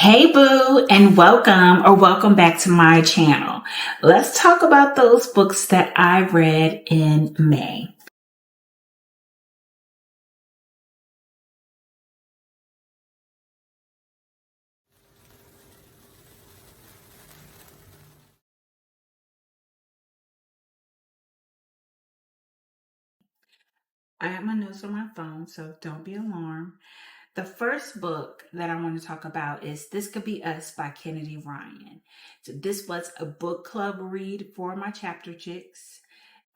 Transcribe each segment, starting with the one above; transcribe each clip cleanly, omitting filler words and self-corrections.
Hey boo, and welcome back to my channel. Let's talk about those books that I read in May. I have my notes on my phone, so don't be alarmed. The first book that I want to talk about is This Could Be Us by Kennedy Ryan. So this was a book club read for my chapter chicks.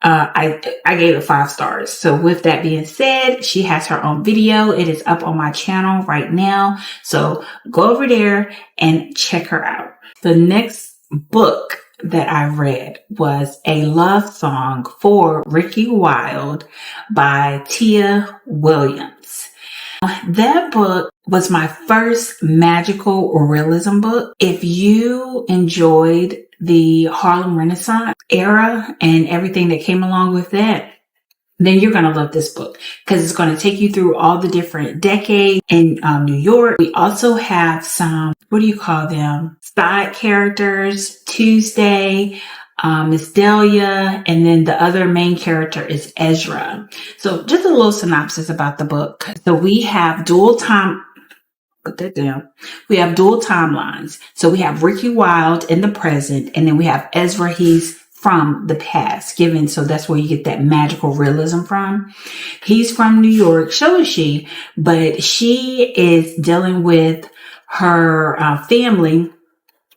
I gave it 5 stars. So with that being said, she has her own video. It is up on my channel right now. So go over there and check her out. The next book that I read was A Love Song for Ricky Wilde by Tia Williams. That book was my first magical realism book. If you enjoyed the Harlem Renaissance era and everything that came along with that, then you're going to love this book because it's going to take you through all the different decades in New York. We also have some, side characters, Tuesday, Miss Delia, and then the other main character is Ezra. So just a little synopsis about the book. So we have dual timelines. So we have Ricky Wilde in the present, and then we have Ezra. He's from the past, so that's where you get that magical realism from. He's from New York, so is she, but she is dealing with her family.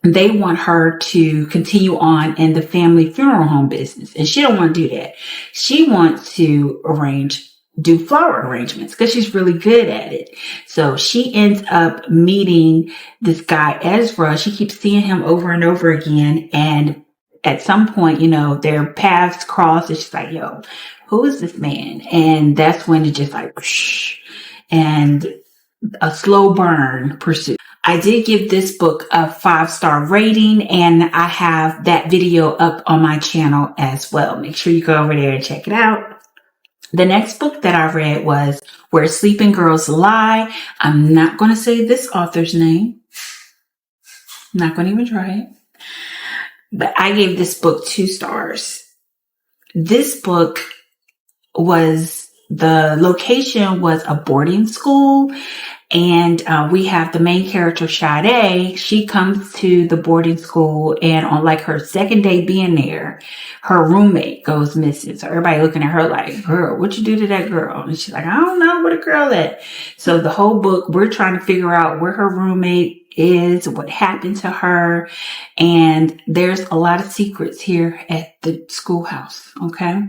They want her to continue on in the family funeral home business, and she don't want to do that. She wants to do flower arrangements because she's really good at it. So she ends up meeting this guy, Ezra. She keeps seeing him over and over again. And at some point, their paths cross and she's like, yo, who is this man? And that's when it just like, whoosh, and a slow burn pursuit. I did give this book a 5-star rating, and I have that video up on my channel as well. Make sure you go over there and check it out. The next book that I read was Where Sleeping Girls Lie. I'm not going to say this author's name. I'm not going to even try it. But I gave this book 2 stars. This book the location was a boarding school. And we have the main character, Sade. She comes to the boarding school, and on like her second day being there, her roommate goes missing. So everybody looking at her like, girl, what you do to that girl? And she's like, I don't know, where the girl at? So the whole book, we're trying to figure out where her roommate is, what happened to her. And there's a lot of secrets here at the schoolhouse. Okay.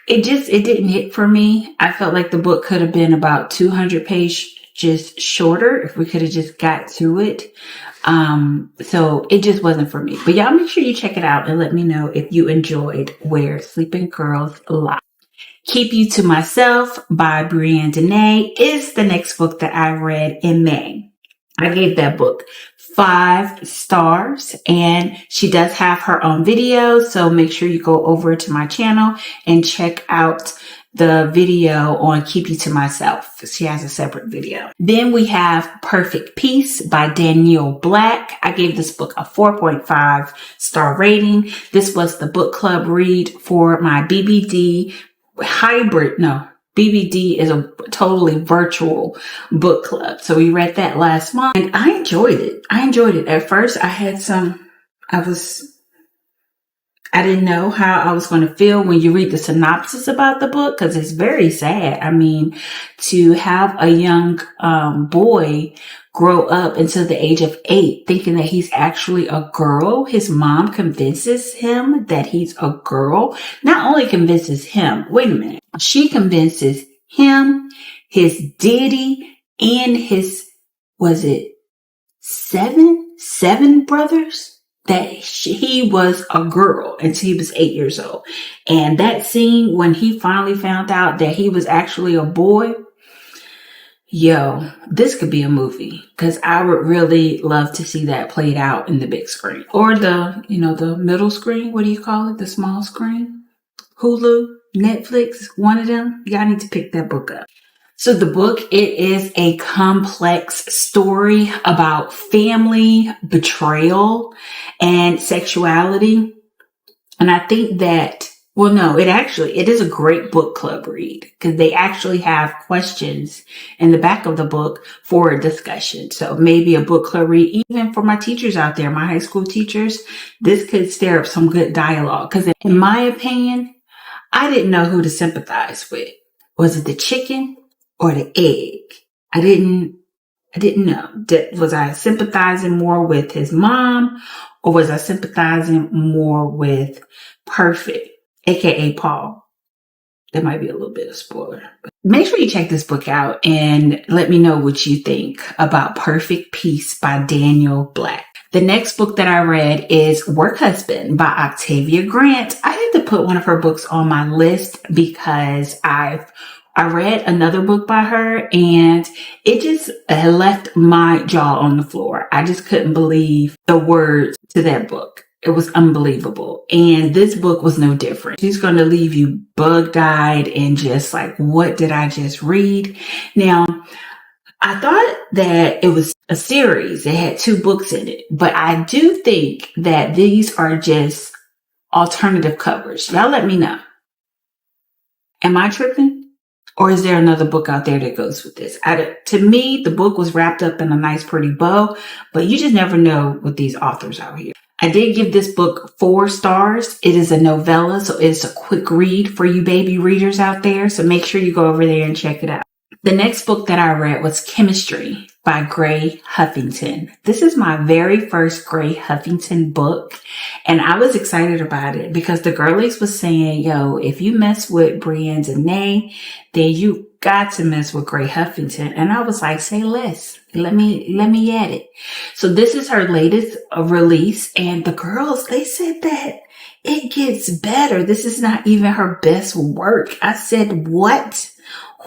It didn't hit for me. I felt like the book could have been about 200 pages shorter if we could have just got to it. So it just wasn't for me. But y'all make sure you check it out and let me know if you enjoyed Where Sleeping Girls Lie. Keep You to Myself by Brianne Deney is the next book that I read in May. I gave that book 5 stars, and she does have her own video. So make sure you go over to my channel and check out the video on Keep You to Myself. She has a separate video. Then we have Perfect Peace by Danielle Black. I gave this book a 4.5 star rating. This was the book club read for my BBD BBD is a totally virtual book club. So we read that last month, and I enjoyed it. At first, I didn't know how I was going to feel when you read the synopsis about the book, because it's very sad. I mean, to have a young boy grow up until the age of 8 thinking that he's actually a girl. His mom convinces him that he's a girl. Not only convinces him, wait a minute. She convinces him, his daddy, and his, was it 7 brothers, that he was a girl until he was 8 years old. And that scene when he finally found out that he was actually a boy, yo, this could be a movie, because I would really love to see that played out in the big screen, or the middle screen. What do you call it? The small screen? Hulu, Netflix, one of them. Y'all need to pick that book up. So the book, it is a complex story about family, betrayal, and sexuality. And I think that, well, no, it is a great book club read because they actually have questions in the back of the book for a discussion. So maybe a book club read, even for my teachers out there, my high school teachers, this could stir up some good dialogue. Because in my opinion, I didn't know who to sympathize with. Was it the chicken or the egg? I didn't know. Was I sympathizing more with his mom, or was I sympathizing more with Perfect, aka Paul? That might be a little bit of spoiler. But make sure you check this book out and let me know what you think about Perfect Peace by Daniel Black. The next book that I read is Work Husband by Octavia Grant. I had to put one of her books on my list because I read another book by her and it just left my jaw on the floor. I just couldn't believe the words to that book. It was unbelievable. And this book was no different. She's going to leave you bug-eyed and just like, what did I just read? Now, I thought that it was a series. It had 2 books in it, but I do think that these are just alternative covers. Y'all let me know. Am I tripping? Or is there another book out there that goes with this? To me, the book was wrapped up in a nice, pretty bow, but you just never know with these authors out here. I did give this book 4 stars. It is a novella, so it's a quick read for you baby readers out there. So make sure you go over there and check it out. The next book that I read was Chemistry by Gray Huffington. This is my very first Gray Huffington book, and I was excited about it because the girlies was saying, yo, if you mess with Brienne Denay, then you got to mess with Gray Huffington. And I was like, say less. Let me add it. So this is her latest release, and the girls, they said that it gets better. This is not even her best work. I said, what?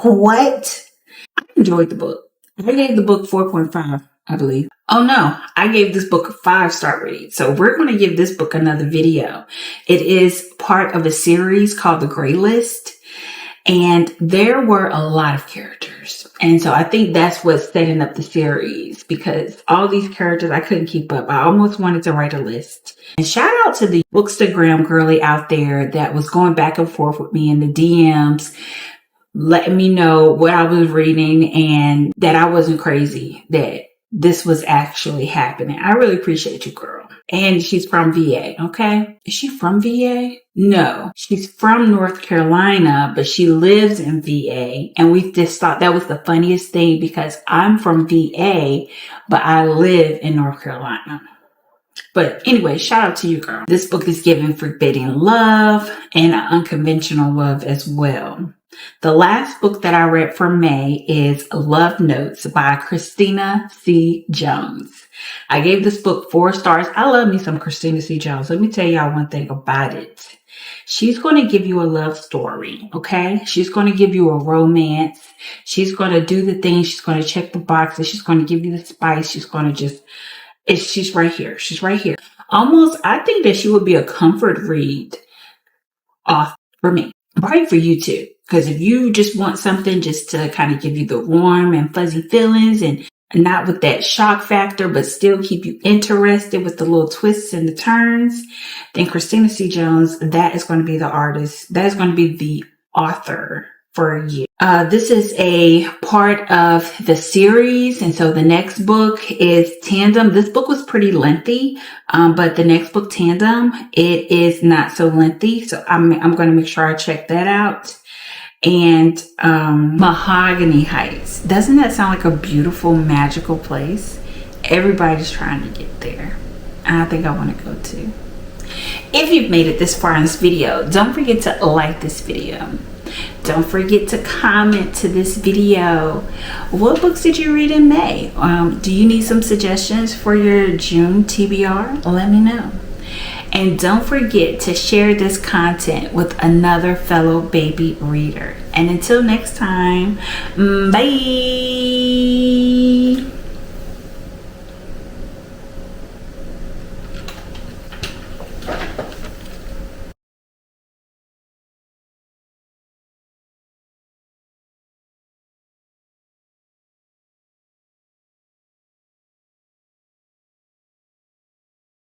I enjoyed the book. I gave the book 4.5, I believe. Oh no, I gave this book a 5-star read. So we're going to give this book another video. It is part of a series called The Gray List. And there were a lot of characters. And so I think that's what's setting up the series, because all these characters, I couldn't keep up. I almost wanted to write a list. And shout out to the Bookstagram girly out there that was going back and forth with me in the DMs, letting me know what I was reading and that I wasn't crazy, that this was actually happening. I really appreciate you, girl. And she's from VA, okay? Is she from VA? No, she's from North Carolina, but she lives in VA. And we just thought that was the funniest thing because I'm from VA, but I live in North Carolina. But anyway, shout out to you, girl. This book is giving forbidden love and unconventional love as well. The last book that I read for May is Love Notes by Christina C Jones. I gave this book 4 stars. I love me some Christina C Jones. Let me tell y'all one thing about it. She's going to give you a love story, okay? She's going to give you a romance. She's going to do the things. She's going to check the boxes. She's going to give you the spice. She's going to just... she's right here. She's right here. Almost, I think that she would be a comfort read off for me. Probably for you too. Because if you just want something just to kind of give you the warm and fuzzy feelings and not with that shock factor, but still keep you interested with the little twists and the turns, then Christina C Jones, that is going to be the artist. That is going to be the author for you. This is a part of the series. And so the next book is Tandem. This book was pretty lengthy, but the next book, Tandem, it is not so lengthy. So I'm going to make sure I check that out. And Mahogany Heights. Doesn't that sound like a beautiful, magical place? Everybody's trying to get there. And I think I want to go too. If you've made it this far in this video, don't forget to like this video. Don't forget to comment to this video. What books did you read in May? Do you need some suggestions for your June TBR? Let me know. And don't forget to share this content with another fellow baby reader. And until next time, bye.